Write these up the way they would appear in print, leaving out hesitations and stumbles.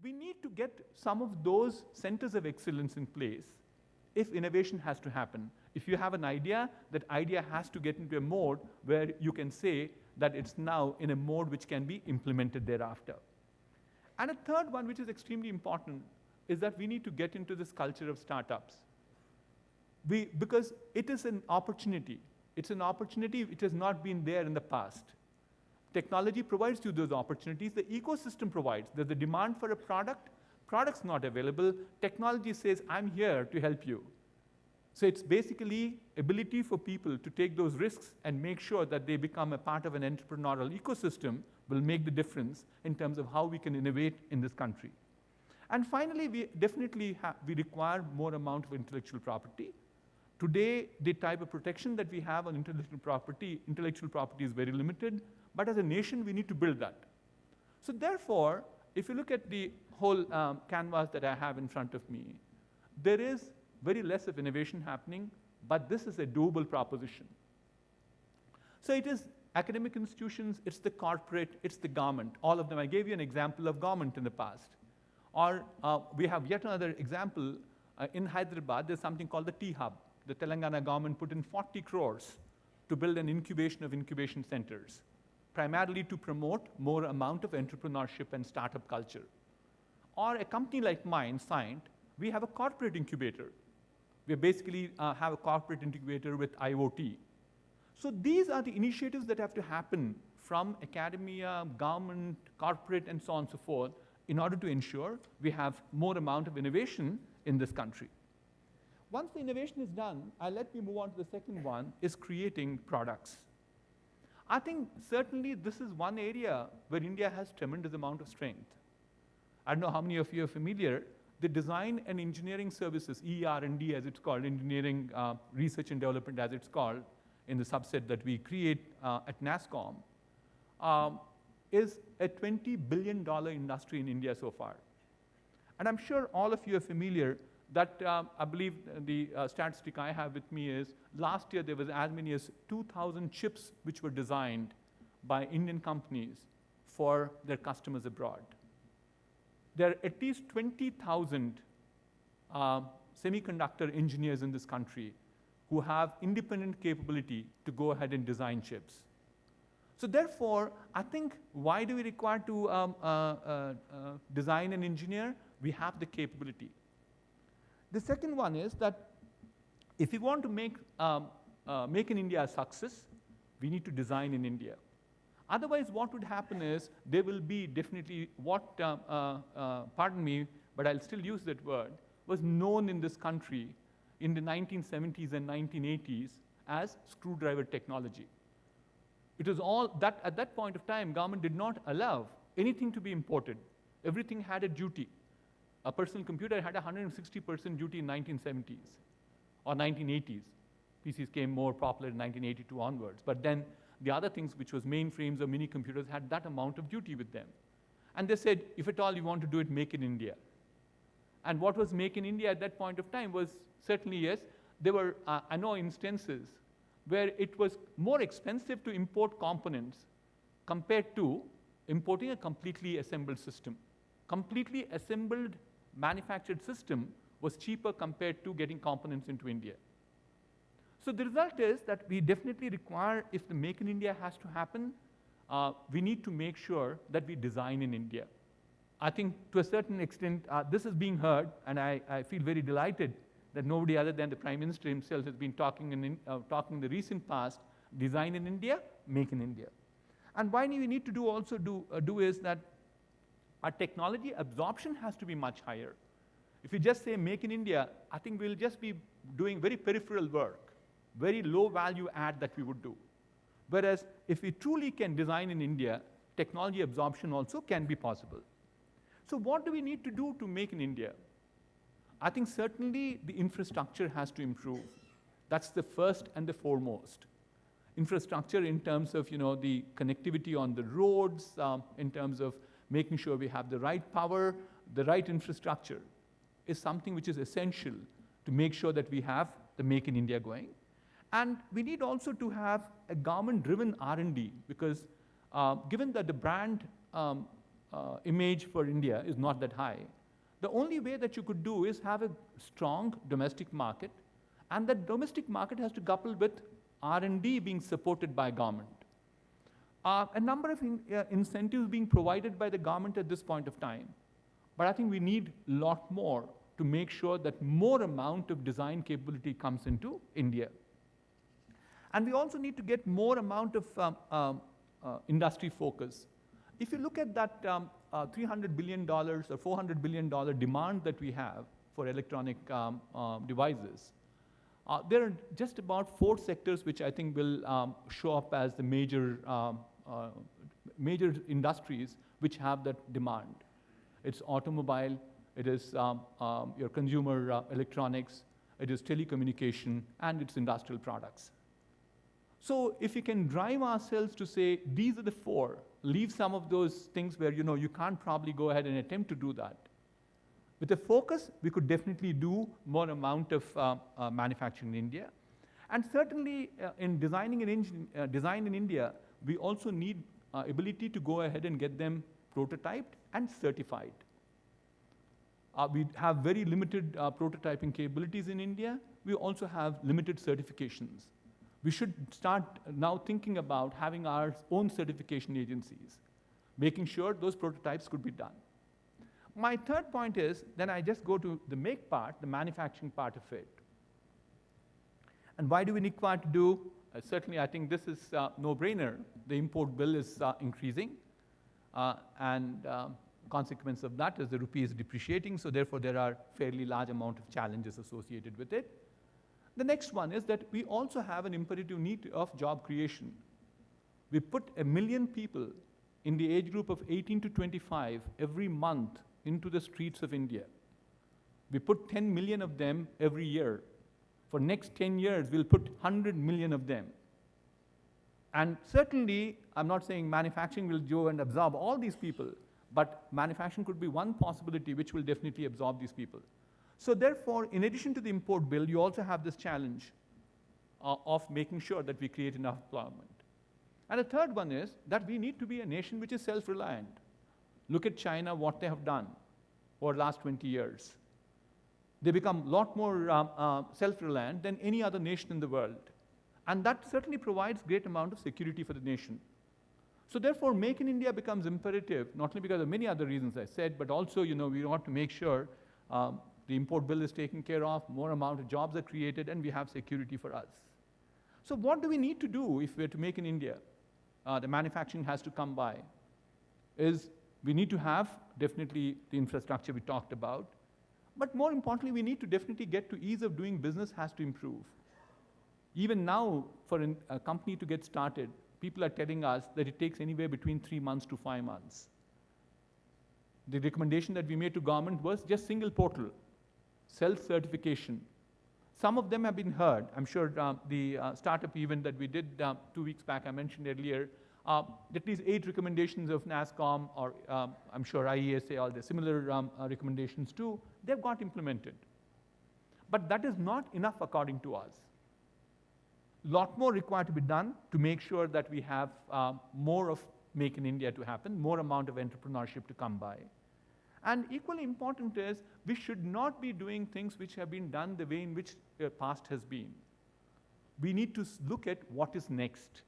We need to get some of those centers of excellence in place if innovation has to happen. If you have an idea, that idea has to get into a mode where you can say that it's now in a mode which can be implemented thereafter. And a third one, which is extremely important, is that we need to get into this culture of startups. Because it is an opportunity. It's an opportunity which has not been there in the past. Technology provides you those opportunities. The ecosystem provides. There's a demand for a product. Product's not available. Technology says, I'm here to help you. So it's basically ability for people to take those risks and make sure that they become a part of an entrepreneurial ecosystem will make the difference in terms of how we can innovate in this country. And finally, we definitely we require more amount of intellectual property. Today, the type of protection that we have on intellectual property is very limited, but as a nation, we need to build that. So therefore, if you look at the whole canvas that I have in front of me, there is very less of innovation happening, but this is a doable proposition. So it is academic institutions, it's the corporate, it's the government, all of them. I gave you an example of government in the past. Or we have yet another example. In Hyderabad, there's something called the T-Hub. The Telangana government put in 40 crores to build an incubation of incubation centers, primarily to promote more amount of entrepreneurship and startup culture. Or a company like mine, Cyient, we have a corporate incubator. We basically have a corporate incubator with IoT. So these are the initiatives that have to happen from academia, government, corporate, and so on and so forth, in order to ensure we have more amount of innovation in this country. Once the innovation is done, let me move on to the second one, is creating products. I think certainly this is one area where India has tremendous amount of strength. I don't know how many of you are familiar, the design and engineering services, ER&D as it's called, engineering research and development as it's called, in the subset that we create at NASSCOM, is a $20 billion industry in India so far. And I'm sure all of you are familiar that I believe the statistic I have with me is last year there was as many as 2,000 chips which were designed by Indian companies for their customers abroad. There are at least 20,000 semiconductor engineers in this country who have independent capability to go ahead and design chips. So therefore, I think, why do we require to design and engineer? We have the capability. The second one is that if we want to make in India a success, we need to design in India. Otherwise, what would happen is there will be definitely what, pardon me, but I'll still use that word, was known in this country in the 1970s and 1980s as screwdriver technology. It was all that at that point of time, government did not allow anything to be imported. Everything had a duty. A personal computer had a 160% duty in 1970s or 1980s. PCs came more popular in 1982 onwards. But then the other things, which was mainframes or mini computers, had that amount of duty with them. And they said, if at all you want to do it, make in India. And what was make in India at that point of time was certainly, yes, there were, I know instances where it was more expensive to import components compared to importing a completely assembled system. Completely assembled manufactured system was cheaper compared to getting components into India. So the result is that we definitely require, if the Make in India has to happen, we need to make sure that we design in India. I think to a certain extent, this is being heard, and I feel very delighted that nobody other than the Prime Minister himself has been talking in the recent past, design in India, make in India. And why we need to do is that our technology absorption has to be much higher. If you just say make in India, I think we'll just be doing very peripheral work, very low value add that we would do. Whereas if we truly can design in India, technology absorption also can be possible. So what do we need to do to make in India? I think certainly the infrastructure has to improve. That's the first and the foremost. Infrastructure in terms of the connectivity on the roads, in terms of making sure we have the right power, the right infrastructure is something which is essential to make sure that we have the Make in India going. And we need also to have a government-driven R&D because given that the brand image for India is not that high. The only way that you could do is have a strong domestic market, and that domestic market has to couple with R&D being supported by government. A number of incentives being provided by the government at this point of time. But I think we need a lot more to make sure that more amount of design capability comes into India. And we also need to get more amount of industry focus. If you look at that $300 billion or $400 billion demand that we have for electronic devices, there are just about 4 sectors which I think will show up as the major industries which have that demand. It's automobile, it is your consumer electronics, it is telecommunication, and it's industrial products. So if you can drive ourselves to say, these are the 4, leave some of those things where you can't probably go ahead and attempt to do that. With a focus, we could definitely do more amount of manufacturing in India. And certainly in design in India, we also need ability to go ahead and get them prototyped and certified. We have very limited prototyping capabilities in India. We also have limited certifications. We should start now thinking about having our own certification agencies, making sure those prototypes could be done. My third point is, then I just go to the make part, the manufacturing part of it. And why do we require to do? Certainly, I think this is a no-brainer. The import bill is increasing, and consequence of that is the rupee is depreciating, so therefore there are fairly large amount of challenges associated with it. The next one is that we also have an imperative need of job creation. We put 1 million people in the age group of 18 to 25 every month into the streets of India. We put 10 million of them every year. For next 10 years, we'll put 100 million of them. And certainly, I'm not saying manufacturing will go and absorb all these people, but manufacturing could be one possibility which will definitely absorb these people. So therefore, in addition to the import bill, you also have this challenge of making sure that we create enough employment. And the third one is that we need to be a nation which is self-reliant. Look at China, what they have done over the last 20 years. They become a lot more self-reliant than any other nation in the world. And that certainly provides great amount of security for the nation. So therefore, Make in India becomes imperative, not only because of many other reasons I said, but also, we want to make sure the import bill is taken care of, more amount of jobs are created, and we have security for us. So what do we need to do if we're to make in India? The manufacturing has to come by. We need to have definitely the infrastructure we talked about, but more importantly, we need to definitely get to ease of doing business has to improve. Even now, for a company to get started, people are telling us that it takes anywhere between 3 months to 5 months. The recommendation that we made to government was just single portal, self-certification. Some of them have been heard. I'm sure the startup event that we did 2 weeks back, I mentioned earlier, at least 8 recommendations of NASSCOM, or I'm sure IESA, all the similar recommendations too, they've got implemented. But that is not enough according to us. A lot more required to be done to make sure that we have more of Make in India to happen, more amount of entrepreneurship to come by. And equally important is, we should not be doing things which have been done the way in which the past has been. We need to look at what is next.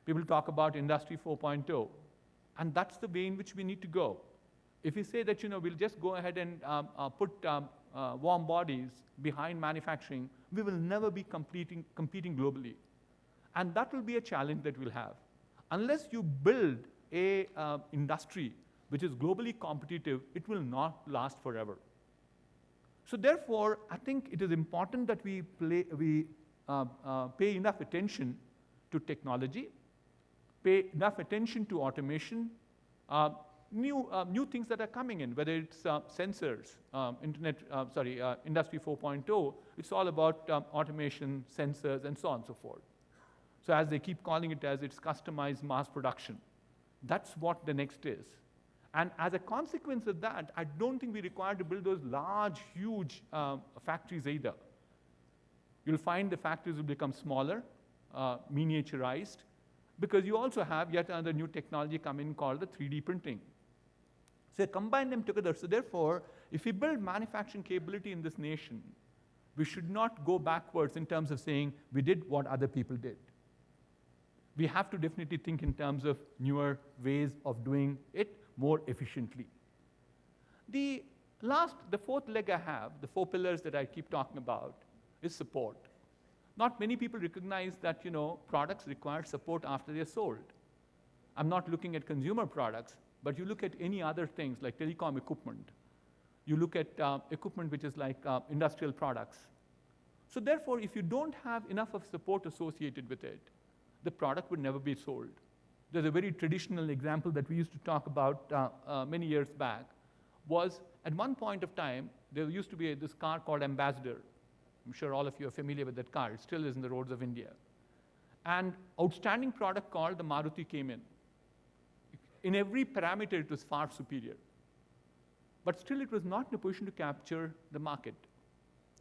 People talk about Industry 4.0, and that's the way in which we need to go. If we say that, we'll just go ahead and put warm bodies behind manufacturing, we will never be competing globally. And that will be a challenge that we'll have. Unless you build a industry which is globally competitive, it will not last forever. So therefore, I think it is important that we pay enough attention to technology, pay enough attention to automation, new things that are coming in, whether it's sensors, Industry 4.0, it's all about automation, sensors, and so on and so forth. So as they keep calling it as, it's customized mass production. That's what the next is. And as a consequence of that, I don't think we require to build those large, huge factories either. You'll find the factories will become smaller, miniaturized, because you also have yet another new technology coming called the 3D printing. So you combine them together. So therefore, if we build manufacturing capability in this nation, we should not go backwards in terms of saying we did what other people did. We have to definitely think in terms of newer ways of doing it more efficiently. The fourth leg I have, the 4 pillars that I keep talking about, is support. Not many people recognize that products require support after they're sold. I'm not looking at consumer products, but you look at any other things like telecom equipment. You look at equipment which is like industrial products. So therefore, if you don't have enough of support associated with it, the product would never be sold. There's a very traditional example that we used to talk about many years back, was at one point of time, there used to be this car called Ambassador. I'm sure all of you are familiar with that car. It still is in the roads of India. And outstanding product called the Maruti came in. In every parameter, it was far superior. But still, it was not in a position to capture the market.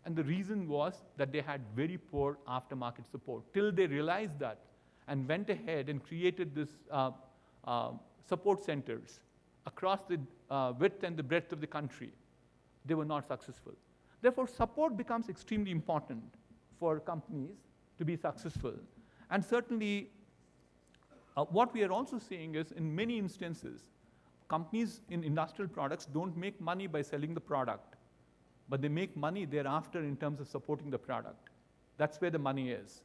And the reason was that they had very poor aftermarket support, till they realized that and went ahead and created this support centers across the width and the breadth of the country. They were not successful. Therefore, support becomes extremely important for companies to be successful. And certainly, what we are also seeing is, in many instances, companies in industrial products don't make money by selling the product, but they make money thereafter in terms of supporting the product. That's where the money is.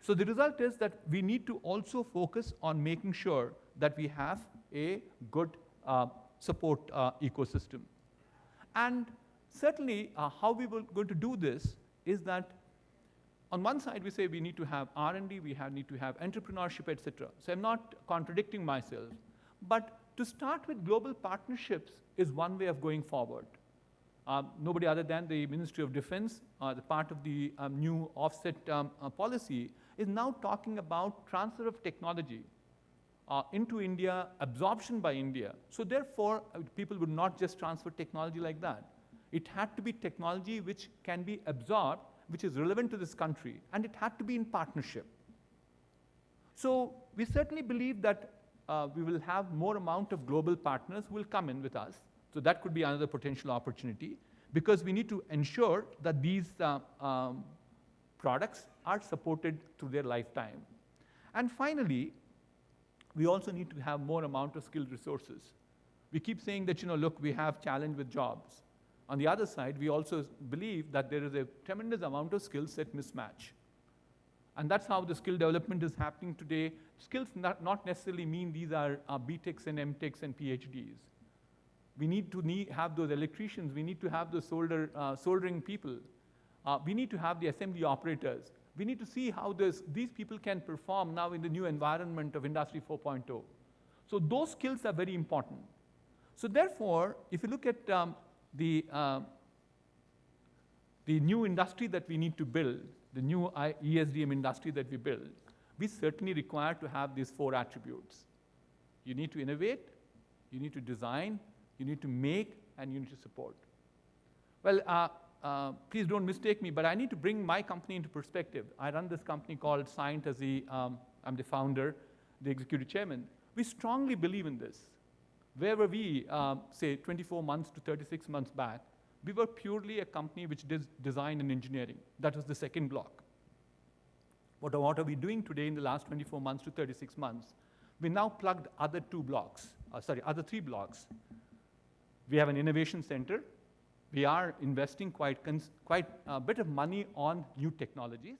So the result is that we need to also focus on making sure that we have a good support ecosystem. And certainly, how we were going to do this is that on one side, we say we need to have R&D, need to have entrepreneurship, et cetera. So I'm not contradicting myself. But to start with global partnerships is one way of going forward. Nobody other than the Ministry of Defense, the part of the new offset policy, is now talking about transfer of technology into India, absorption by India. So therefore, people would not just transfer technology like that. It had to be technology which can be absorbed, which is relevant to this country, and it had to be in partnership. So we certainly believe that we will have more amount of global partners who will come in with us. So that could be another potential opportunity, because we need to ensure that these products are supported through their lifetime. And finally, we also need to have more amount of skilled resources. We keep saying that, look, we have challenge with jobs. On the other side, we also believe that there is a tremendous amount of skill set mismatch. And that's how the skill development is happening today. Skills not necessarily mean these are BTechs and MTechs and PhDs. We need to have those electricians. We need to have those soldering people. We need to have the assembly operators. We need to see how these people can perform now in the new environment of Industry 4.0. So those skills are very important. So therefore, if you look at the new industry that we need to build, the new ESDM industry that we build, we certainly require to have these 4 attributes. You need to innovate, you need to design, you need to make, and you need to support. Well, please don't mistake me, but I need to bring my company into perspective. I run this company called Cyient as I'm the founder, the executive chairman. We strongly believe in this. Where were we, say, 24 months to 36 months back? We were purely a company which did design and engineering. That was the second block. What are we doing today in the last 24 months to 36 months? We now plugged other 3 blocks. We have an innovation center. We are investing quite a bit of money on new technologies.